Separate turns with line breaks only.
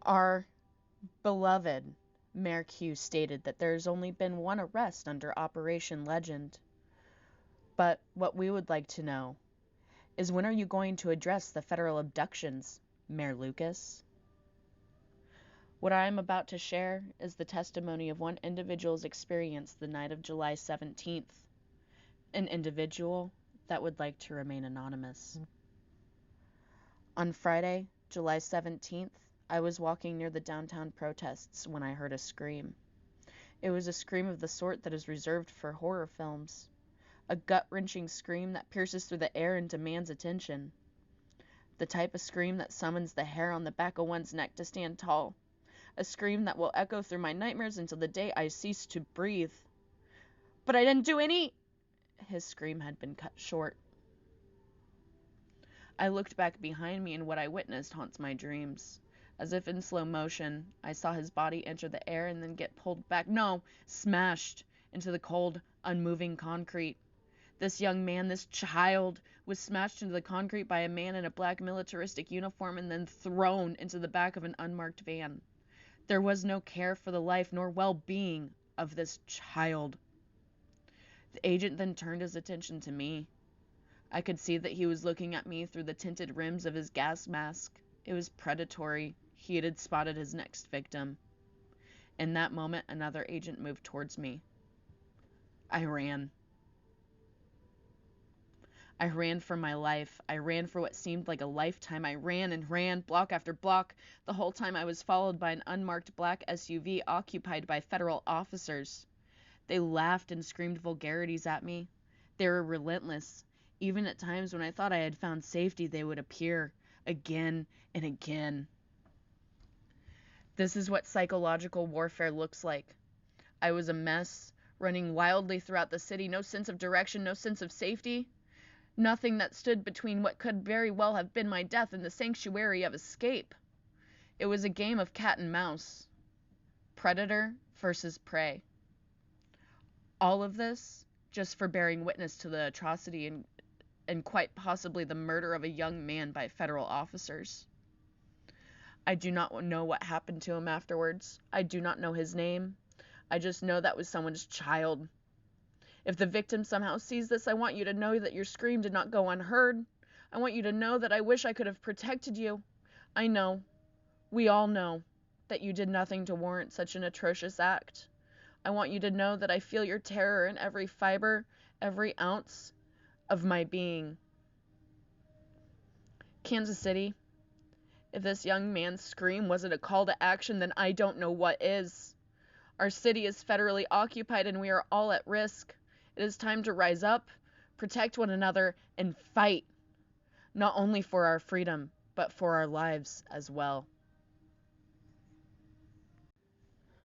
Our beloved Mayor Q stated that there's only been one arrest under Operation Legend. But what we would like to know is, when are you going to address the federal abductions, Mayor Lucas? What I am about to share is the testimony of one individual's experience the night of July 17th, an individual that would like to remain anonymous. On Friday, July 17th, I was walking near the downtown protests when I heard a scream. It was a scream of the sort that is reserved for horror films. A gut-wrenching scream that pierces through the air and demands attention. The type of scream that summons the hair on the back of one's neck to stand tall. A scream that will echo through my nightmares until the day I cease to breathe. But I didn't do any... His scream had been cut short. I looked back behind me, and what I witnessed haunts my dreams. As if in slow motion, I saw his body enter the air and then get pulled back, smashed into the cold, unmoving concrete. This young man, this child, was smashed into the concrete by a man in a black militaristic uniform and then thrown into the back of an unmarked van. There was no care for the life nor well-being of this child. The agent then turned his attention to me. I could see that he was looking at me through the tinted rims of his gas mask. It was predatory. He had spotted his next victim. In that moment, another agent moved towards me. I ran. I ran for my life. I ran for what seemed like a lifetime. I ran and ran, block after block. The whole time I was followed by an unmarked black SUV occupied by federal officers. They laughed and screamed vulgarities at me. They were relentless. Even at times when I thought I had found safety, they would appear again and again. This is what psychological warfare looks like. I was a mess, running wildly throughout the city, no sense of direction, no sense of safety. Nothing that stood between what could very well have been my death and the sanctuary of escape. It was a game of cat and mouse. Predator versus prey. All of this just for bearing witness to the atrocity and quite possibly the murder of a young man by federal officers. I do not know what happened to him afterwards. I do not know his name. I just know that was someone's child. If the victim somehow sees this, I want you to know that your scream did not go unheard. I want you to know that I wish I could have protected you. I know, we all know, that you did nothing to warrant such an atrocious act. I want you to know that I feel your terror in every fiber, every ounce of my being. Kansas City, if this young man's scream wasn't a call to action, then I don't know what is. Our city is federally occupied and we are all at risk. It is time to rise up, protect one another, and fight, not only for our freedom, but for our lives as well.